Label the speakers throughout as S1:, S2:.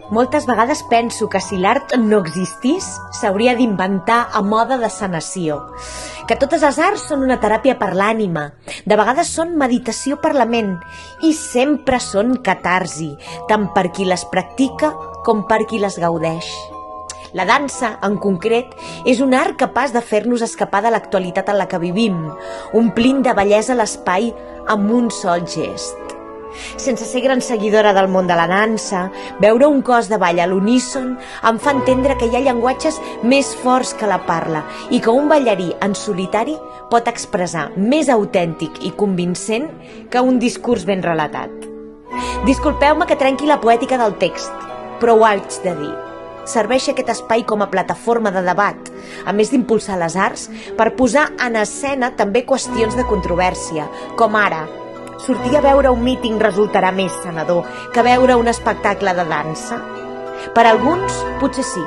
S1: Moltes vegades penso que si l'art no existís, s'hauria d'inventar a mode de sanació. Que totes les arts són una teràpia per l'ànima, de vegades són meditació per la ment i sempre són catarsi, tant per qui les practica com per qui les gaudeix. La dansa, en concret, és un art capaç de fer-nos escapar de l'actualitat en la que vivim, omplint de bellesa l'espai amb un sol gest. Sense ser gran seguidora del món de la dansa, veure un cos de ball a l'uníson em fa entendre que hi ha llenguatges més forts que la parla i que un ballarí en solitari pot expressar més autèntic i convincent que un discurs ben relatat. Disculpeu-me que trenqui la poètica del text, però ho haig de dir. Serveix aquest espai com a plataforma de debat, a més d'impulsar les arts, per posar en escena també qüestions de controvèrsia, com ara: sortir a veure un míting resultarà més sanador que veure un espectacle de dansa? Per alguns, potser sí.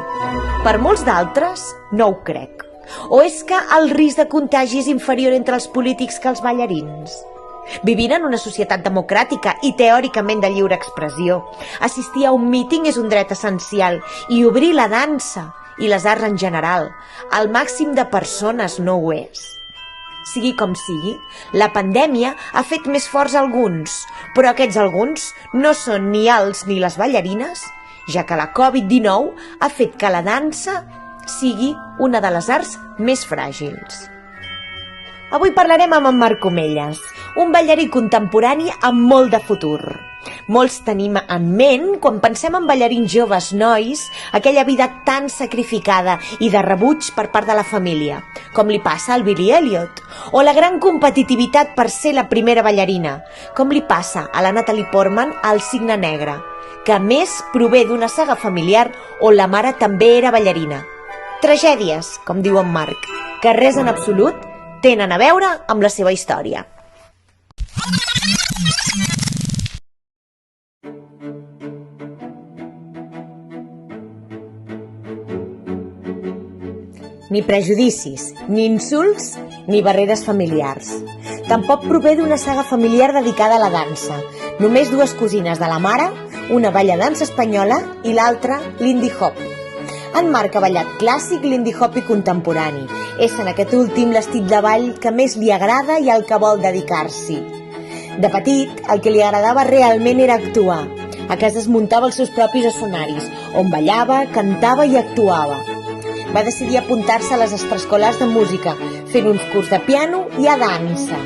S1: Per molts d'altres, no ho crec. O és que el risc de contagi és inferior entre els polítics que els ballarins? Vivint en una societat democràtica i teòricament de lliure expressió, assistir a un míting és un dret essencial i obrir la dansa i les arts en general al màxim de persones no ho és. Sigui com sigui, la pandèmia ha fet més forts alguns, però aquests alguns no són ni els ni les ballarines, ja que la Covid-19 ha fet que la dansa sigui una de les arts més fràgils. Avui parlarem amb en Marc Omelles, un ballarí contemporani amb molt de futur. Molts tenim en ment, quan pensem en ballarins joves nois, aquella vida tan sacrificada i de rebuig per part de la família, com li passa al Billy Elliot, o la gran competitivitat per ser la primera ballarina, com li passa a la Natalie Portman al Cigne Negre, que a més prové d'una saga familiar on la mare també era ballarina. Tragèdies, com diu en Marc, que res en absolut tenen a veure amb la seva història. Ni prejudicis, ni insults, ni barreres familiars. Tampoc prové d'una saga familiar dedicada a la dansa. Només dues cosines de la mare, una balla dansa espanyola i l'altra Lindy Hop. En Marc ha ballat clàssic, Lindy Hop i contemporani. És en aquest últim l'estil de ball que més li agrada i al que vol dedicar-s'hi. De petit, el que li agradava realment era actuar. A casa es muntava els seus propis escenaris, on ballava, cantava i actuava. Va decidir apuntar-se a les extraescolars de música, fent uns curs de piano i a dansa.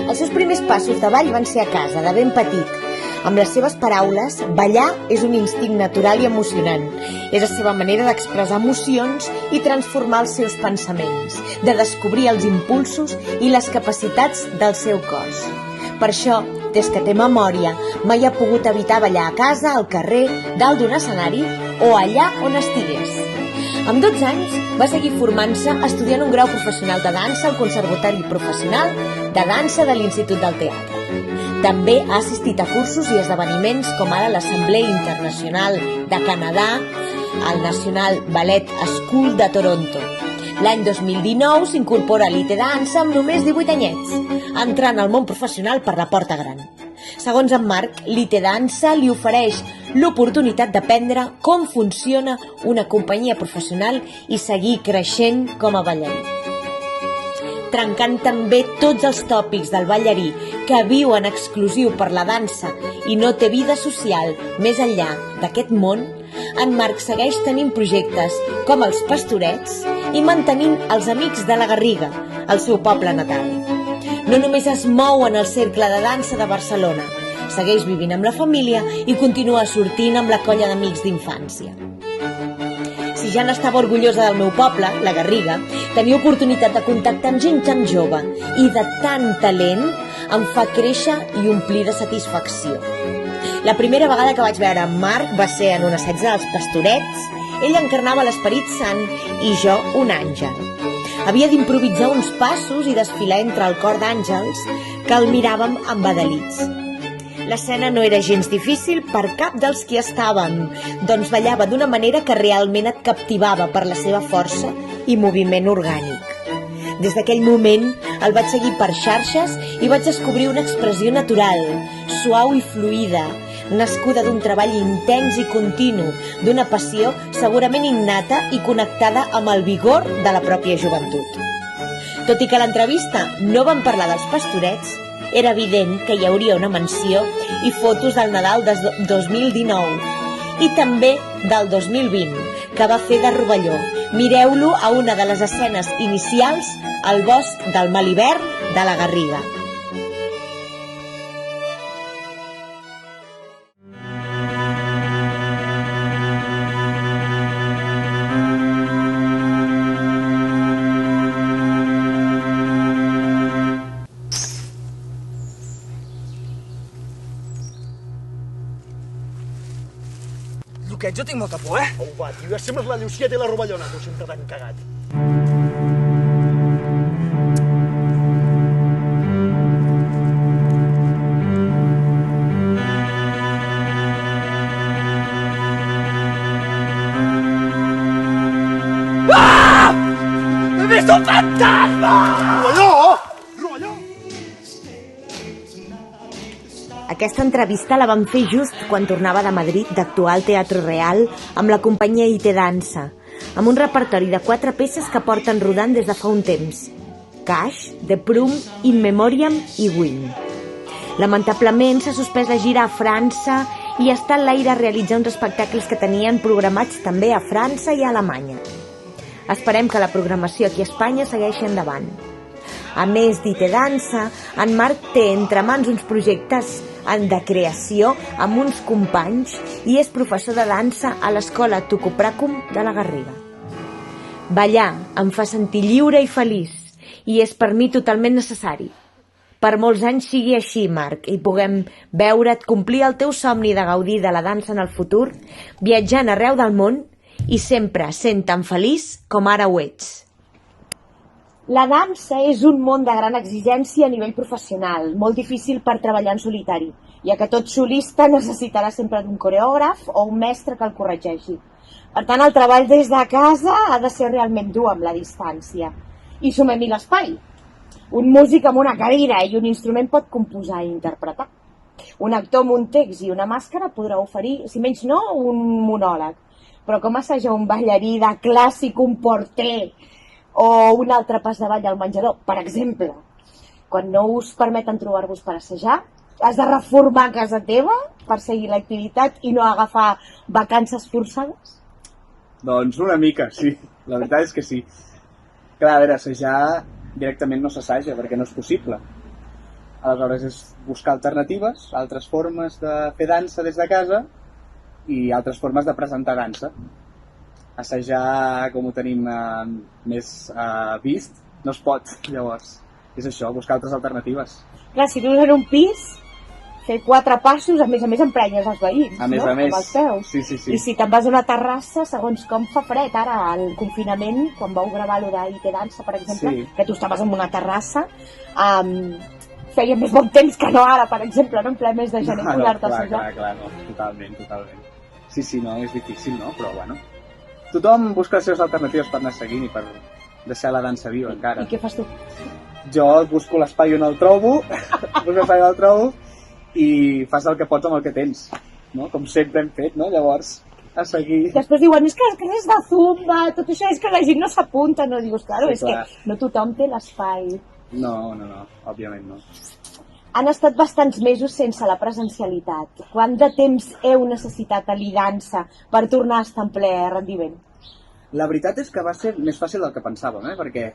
S1: Els seus primers passos de ball van ser a casa, de ben petit. Amb les seves paraules, ballar és un instint natural i emocionant. És la seva manera d'expressar emocions i transformar els seus pensaments, de descobrir els impulsos i les capacitats del seu cos. Per això, des que té memòria, mai ha pogut evitar ballar a casa, al carrer, dalt d'un escenari o allà on estigués. Amb 12 anys va seguir formant-se estudiant un grau professional de dansa al Conservatori Professional de Dansa de l'Institut del Teatre. També ha assistit a cursos i esdeveniments com ara l'Assemblea Internacional de Canadà, al National Ballet School de Toronto. L'any 2019 s'incorpora a l'ITE Dansa amb només 18 anyets, entrant al món professional per la porta gran. Segons en Marc, l'ITE Dansa li ofereix l'oportunitat d'aprendre com funciona una companyia professional i seguir creixent com a ballarí. Trencant també tots els tòpics del ballarí que viu en exclusiu per la dansa i no té vida social més enllà d'aquest món, en Marc segueix tenint projectes com els Pastorets i mantenint els Amics de la Garriga, el seu poble natal. No només es mou en el cercle de dansa de Barcelona, segueix vivint amb la família i continua sortint amb la colla d'amics d'infància. Si ja n'estava orgullosa del meu poble, la Garriga, tenir oportunitat de contactar amb gent tan jove i de tant talent em fa créixer i omplir de satisfacció. La primera vegada que vaig veure en Marc va ser en un assaig dels Pastorets. Ell encarnava l'Esperit Sant i jo un àngel. Havia d'improvisar uns passos i desfilar entre el cor d'àngels que el miràvem embadalits. L'escena no era gens difícil per cap dels qui estàvem, doncs ballava d'una manera que realment et captivava per la seva força i moviment orgànic. Des d'aquell moment el vaig seguir per xarxes i vaig descobrir una expressió natural, suau i fluida, nascuda d'un treball intens i continu, d'una passió segurament innata i connectada amb el vigor de la pròpia joventut. Tot i que a l'entrevista no van parlar dels Pastorets, era evident que hi hauria una menció i fotos del Nadal de 2019 i també del 2020, que va fer de Rovelló. Mireu-lo a una de les escenes inicials al bosc del Malhivern de la Garriga.
S2: Luquet, jo tinc molta por,
S3: Au, va, tio, ja sembles la Llucieta i la Rovellona, tu sempre tan cagat.
S2: He vist un fantasma!
S3: Rovelló! Rovelló!
S1: Aquesta entrevista la vam fer just quan tornava de Madrid d'actuar al Teatro Real amb la companyia IT Dansa, amb un repertori de 4 peces que porten rodant des de fa un temps: Cash, The Prum, In Memoriam i Win. Lamentablement s'ha suspès la gira a França i està en l'aire a realitzar uns espectacles que tenien programats també a França i a Alemanya. Esperem que la programació aquí a Espanya segueixi endavant. A més d'IT Dansa, en Marc té entre mans uns projectes de creació amb uns companys i és professor de dansa a l'escola Tucupracum de la Garriga. Ballar em fa sentir lliure i feliç i és per mi totalment necessari. Per molts anys sigui així, Marc, i puguem veure't complir el teu somni de gaudir de la dansa en el futur, viatjant arreu del món i sempre sent tan feliç com ara ho ets. La dansa és un món de gran exigència a nivell professional, molt difícil per treballar en solitari, ja que tot solista necessitarà sempre d'un coreògraf o un mestre que el corregeixi. Per tant, el treball des de casa ha de ser realment dur amb la distància. I sumem-hi l'espai. Un músic amb una cadira i un instrument pot composar i interpretar. Un actor amb un text i una màscara podrà oferir, si menys no, un monòleg. Però com assaja un ballarí de clàssic, un porter o un altre pas de ball al menjador, per exemple? Quan no us permeten trobar-vos per assajar, has de reformar casa teva per seguir l'activitat i no agafar vacances forçades?
S4: Doncs una mica, sí. La veritat és que sí. Clar, a veure, assajar directament no s'assaja perquè no és possible. Aleshores és buscar alternatives, altres formes de fer dansa des de casa i altres formes de presentar dansa. Assajar, com ho tenim més vist, no es pot, llavors. És això, buscar altres alternatives.
S1: Clar, si vius en un pis, fer 4 passos, a més emprenyes els veïns,
S4: a més,
S1: no?
S4: A més.
S1: Amb els peus.
S4: Sí, sí, sí.
S1: I si te'n vas a una terrassa, segons com fa fred, ara, al confinament, quan vau gravar allò d'IT Dansa, per exemple,
S4: sí,
S1: que tu estaves en una terrassa, feia més bon temps que no ara, per exemple, no? En ple mes de gener, poder-te assajar.
S4: Clar, no, totalment. Sí, no, és difícil, no? Però bueno, tothom busca les seves alternatives per anar seguint i per deixar la dansa viva encara.
S1: I què fas tu?
S4: Jo busco l'espai on el trobo, i fas el que pots amb el que tens, no? Com sempre hem fet, no? Llavors, a seguir...
S1: Després diuen, és que és de zumba, tot això és que la gent no s'apunta, no? Dius, claro,
S4: sí,
S1: és que no tothom té l'espai.
S4: No, òbviament no.
S1: Han estat bastants mesos sense la presencialitat. Quant de temps heu necessitat a l'I-Dansa per tornar a estar en ple rendiment?
S4: La veritat és que va ser més fàcil del que pensàvem, perquè,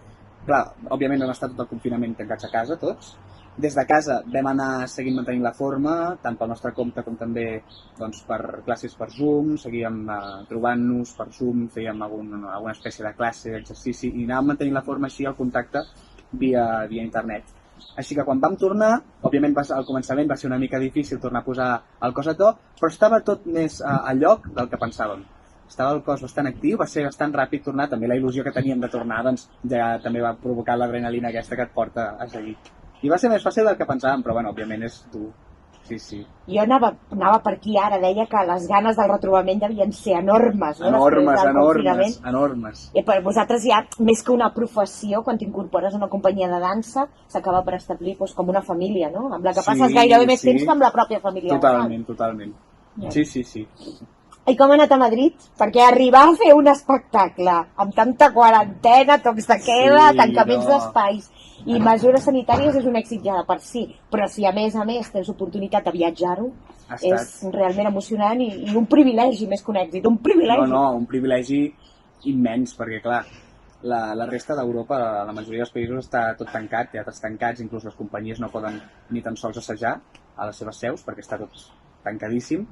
S4: clar, òbviament vam estar tot el confinament tancats a casa, tots. Des de casa vam anar seguint mantenint la forma, tant pel nostre compte com també doncs, per classes per Zoom, seguíem trobant-nos per Zoom, fèiem alguna espècie de classe, d'exercici, i anàvem mantenint la forma així, el contacte, via internet. Així que quan vam tornar, òbviament al començament va ser una mica difícil tornar a posar el cos a to, però estava tot més a lloc del que pensàvem. Estava el cos bastant actiu, va ser bastant ràpid tornar, també la il·lusió que teníem de tornar doncs, ja també va provocar l'adrenalina aquesta que et porta a seguir. I va ser més fàcil del que pensàvem, però bueno, òbviament és dur. Sí.
S1: Jo anava per aquí ara, deia que les ganes del retrobament devien ser enormes, no?
S4: Enormes.
S1: I per vosaltres ja, més que una professió, quan t'incorpores a una companyia de dansa, s'acaba per establir com una família, no? Amb la que passes gairebé més temps que amb la pròpia família.
S4: Totalment. Sí.
S1: I com ha anat a Madrid? Perquè arribar a fer un espectacle amb tanta quarantena, tocs de queda, tancaments d'espais i mesures sanitàries és un èxit ja de per si, però si a més tens oportunitat de viatjar-ho, és realment emocionant i un privilegi més que un èxit, un privilegi.
S4: No, un privilegi immens, perquè clar, la resta d'Europa, la majoria dels països està tot tancat, teatres tancats, inclús les companyies no poden ni tan sols assajar a les seves seus perquè està tot tancadíssim.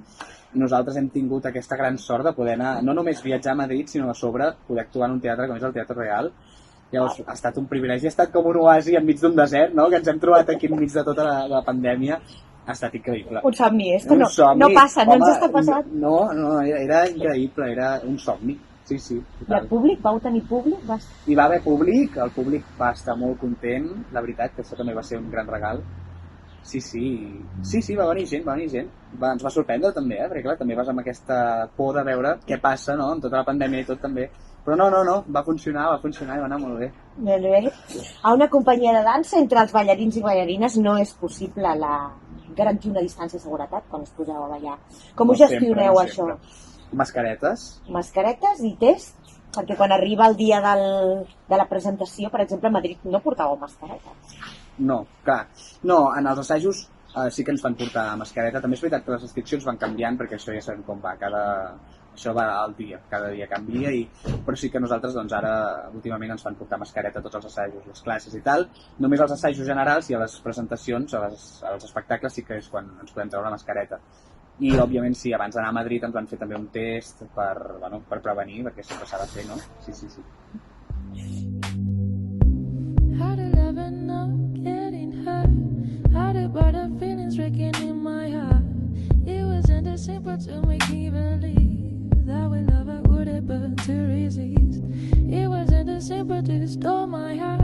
S4: Nosaltres hem tingut aquesta gran sort de poder anar, no només viatjar a Madrid, sinó a sobre poder actuar en un teatre com és el Teatre Real. Llavors ha estat un privilegi, ha estat com un oasi enmig d'un desert, no? Que ens hem trobat aquí enmig de tota la pandèmia. Ha estat increïble.
S1: Un somni, és que no passa, no ens està passant.
S4: No, era increïble, era un somni. Sí, total.
S1: I el públic? Vau tenir públic?
S4: Hi va haver públic, el públic va estar molt content, la veritat, que això també va ser un gran regal. Sí, va venir gent. Ens va sorprendre també, perquè clar, també vas amb aquesta por de veure què passa, no?, amb tota la pandèmia i tot també. Però no, va funcionar i va anar molt bé.
S1: Bé. A una companyia de dansa, entre els ballarins i ballarines, no és possible garantir una distància de seguretat quan es poseu a ballar. Com ho gestioneu, això? Mascaretes i test, perquè quan arriba el dia de la presentació, per exemple, a Madrid no portàveu mascaretes.
S4: No, clar. No, en els assajos sí que ens van portar mascareta. També és veritat que les restriccions van canviant, perquè això ja sabem com va. Això va al dia, cada dia canvia, però sí que nosaltres doncs, ara últimament ens fan portar mascareta a tots els assajos, les classes i tal. Només als assajos generals i a les presentacions, als espectacles, sí que és quan ens podem treure la mascareta. I, òbviament, sí, abans d'anar a Madrid ens van fer també un test per prevenir, perquè sempre s'ha de fer, no? Sí.
S5: How to love and not getting hurt. How to buy the feelings breaking in my heart. It wasn't as simple to make me believe that we love it would it but to resist. It wasn't as simple to stole my heart.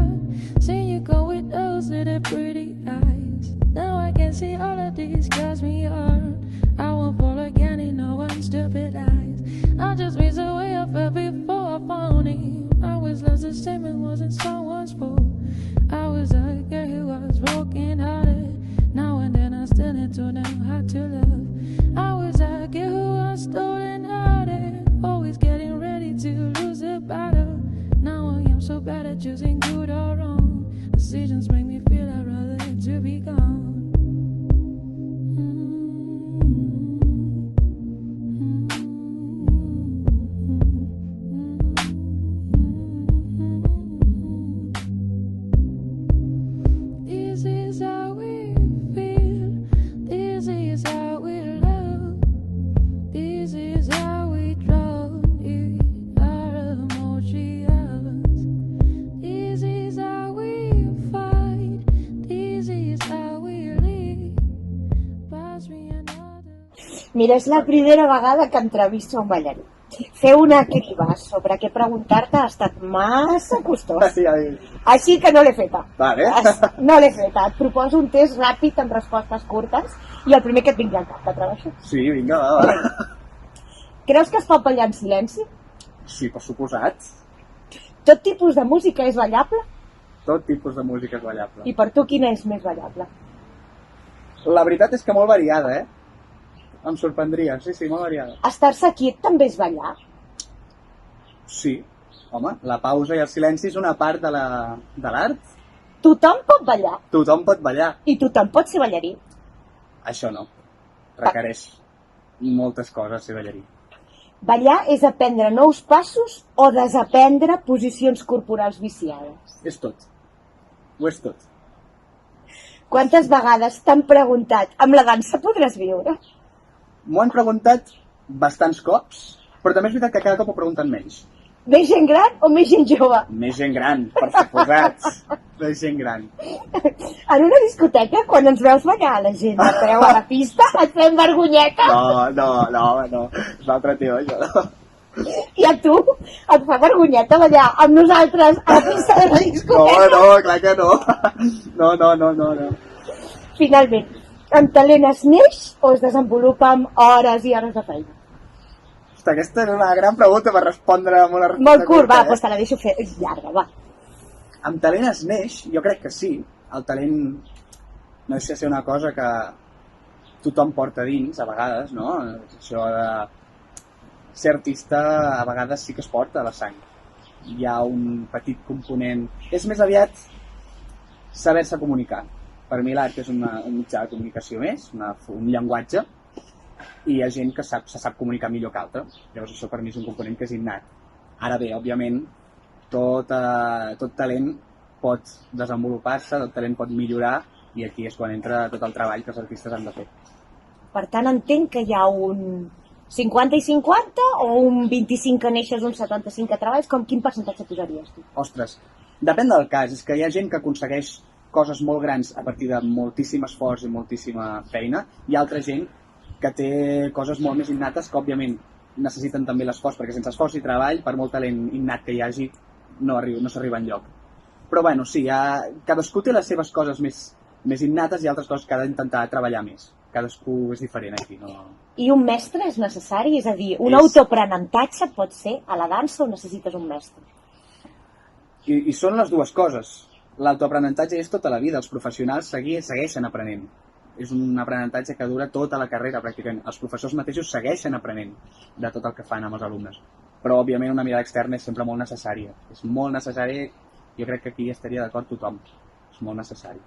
S5: See you go with those little pretty eyes. Now I can see all of these got me hard. I won't fall again in no one stupid eyes. I just miss the way I felt before I found him. I was lost, the statement wasn't someone's fault. I was a girl who was broken hearted. Now and then I still need to know how to love. I was a girl who was stolen hearted, always getting ready to lose a battle. Now I am so bad at choosing good or wrong. Decisions make me feel I'd rather to be gone.
S1: Mira, és la primera vegada que entrevisto a un ballarí. Fer una criba sobre què preguntar-te ha estat massa costós. Així que no l'he feta.
S4: Vale.
S1: No l'he feta. Et proposo un test ràpid amb respostes curtes i el primer que et vingui al cap. T'atreveixes?
S4: Sí, vinga, va.
S1: Creus que es pot ballar en silenci?
S4: Sí, per suposat.
S1: Tot tipus de música és ballable?
S4: Tot tipus de música és ballable.
S1: I per tu quina és més ballable?
S4: La veritat és que molt variada, Em sorprendria, sí, molt variada.
S1: Estar-se quiet també és ballar?
S4: Sí, home, la pausa i el silenci és una part de l'art.
S1: Tothom pot ballar?
S4: Tothom pot ballar.
S1: I tothom pot ser ballarí?
S4: Això no. Requereix moltes coses ser ballarí.
S1: Ballar és aprendre nous passos o desaprendre posicions corporals viciades?
S4: És tot. Ho és tot.
S1: Quantes vegades t'han preguntat amb la dansa podràs viure?
S4: M'ho han preguntat bastants cops, però també és veritat que cada cop ho pregunten menys.
S1: Més gent gran o més gent jove?
S4: Més gent gran, per suposat. Més gent gran.
S1: En una discoteca, quan ens veus ballar la gent de peu a la pista, et fem vergonyeta?
S4: No. És l'altre tio, això.
S1: I a tu et fa vergonyeta ballar amb nosaltres a la pista de la discoteca?
S4: No, clar que no. No.
S1: Finalment, amb talent es neix o es desenvolupa amb hores i hores de feina?
S4: Hosta, aquesta és una gran pregunta per respondre amb una resposta
S1: molt curt, va, doncs te la deixo fer llarga, va.
S4: Amb talent es neix? Jo crec que sí. El talent no deixa de ser una cosa que tothom porta dins, a vegades, no? Això de ser artista a vegades sí que es porta a la sang. Hi ha un petit component... És més aviat saber-se comunicar. Per mi l'art és un mitjà de comunicació més, un llenguatge, i hi ha gent que se sap comunicar millor que altra. Llavors això per mi és un component que és innat. Ara bé, òbviament, tot talent pot desenvolupar-se, tot talent pot millorar, i aquí és quan entra tot el treball que els artistes han de fer.
S1: Per tant, entenc que hi ha un 50 i 50 o un 25 que neixes, un 75 que treballs, quin percentatge posaries tu?
S4: Ostres, depèn del cas. És que hi ha gent que aconsegueix coses molt grans a partir de moltíssim esforç i moltíssima feina, i altra gent que té coses molt més innates que, òbviament, necessiten també l'esforç, perquè sense esforç i treball, per molt talent innat que hi hagi, no s'arriba enlloc. Però bueno, sí, cadascú té les seves coses més innates i altres coses que ha d'intentar treballar més. Cadascú és diferent aquí, no?
S1: I un mestre és necessari? És a dir, un autoaprenentatge pot ser a la dansa o necessites un mestre?
S4: I són les dues coses. L'autoaprenentatge és tota la vida. Els professionals segueixen aprenent. És un aprenentatge que dura tota la carrera, pràcticament. Els professors mateixos segueixen aprenent de tot el que fan amb els alumnes. Però, òbviament, una mirada externa és sempre molt necessària. És molt necessari, jo crec que aquí estaria d'acord tothom. És molt necessari.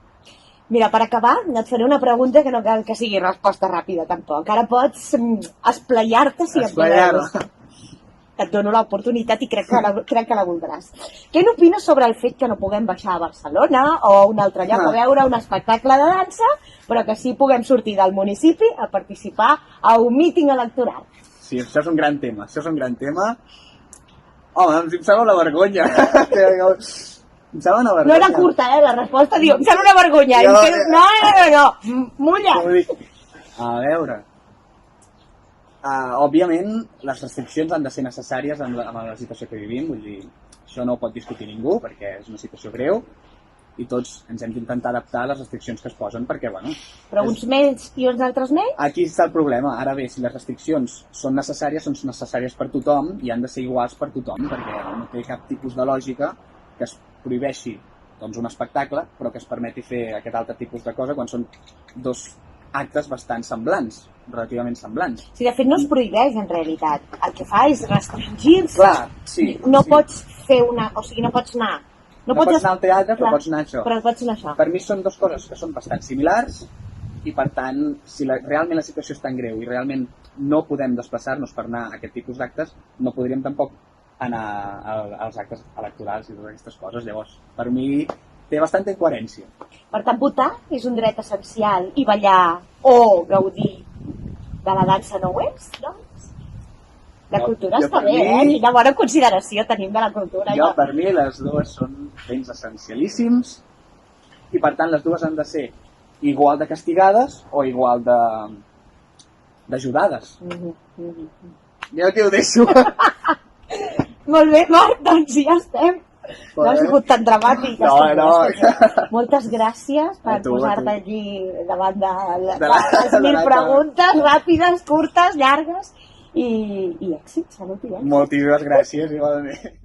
S1: Mira, per acabar, et faré una pregunta que no cal que sigui resposta ràpida, tampoc. Ara pots esplaiar-te si et vols. Et dono l'oportunitat i crec que la voldràs. Què n'opines sobre el fet que no puguem baixar a Barcelona o a un altre lloc a veure un espectacle de dansa, però que sí puguem sortir del municipi a participar a un míting electoral?
S4: Sí, això és un gran tema. Home, em sembla una vergonya. Em sembla una vergonya.
S1: No era curta, la resposta diu, em sembla una vergonya. No, mulla.
S4: A veure... òbviament, les restriccions han de ser necessàries en la situació que vivim, vull dir, això no ho pot discutir ningú perquè és una situació greu i tots ens hem d'intentar adaptar a les restriccions que es posen perquè, bueno...
S1: Però uns més i uns altres menys?
S4: Aquí està el problema. Ara bé, si les restriccions són necessàries per tothom i han de ser iguals per tothom perquè no té cap tipus de lògica que es prohibeixi doncs, un espectacle però que es permeti fer aquest altre tipus de cosa quan són dos actes bastant semblants, relativament semblants.
S1: Sí, de fet no es prohibeix en realitat. El que fa és restringir-se.
S4: Clar, sí.
S1: Pots fer una... O sigui, no pots anar...
S4: No pots anar al teatre, però pots anar a això.
S1: Però pots anar a això.
S4: Per mi són dues coses que són bastant similars i, per tant, si realment la situació és tan greu i realment no podem desplaçar-nos per anar a aquest tipus d'actes, no podríem tampoc anar als actes electorals i totes aquestes coses. Llavors, per mi... té bastanta incoherència.
S1: Per tant, votar és un dret essencial i ballar o gaudir de la dansa no ho és, doncs? La cultura està bé, Quina bona consideració tenim de la cultura.
S4: Per mi les dues són béns essencialíssims i, per tant, les dues han de ser igual de castigades o igual d'ajudades. Jo aquí ho deixo.
S1: Molt bé, Marc, doncs ja estem. No ha sigut tan dramàtic.
S4: No.
S1: Moltes gràcies per posar-te allí davant de les 1000 preguntes ràpides, curtes, llargues i èxit, salut i èxit.
S4: Moltíssimes gràcies, igualment.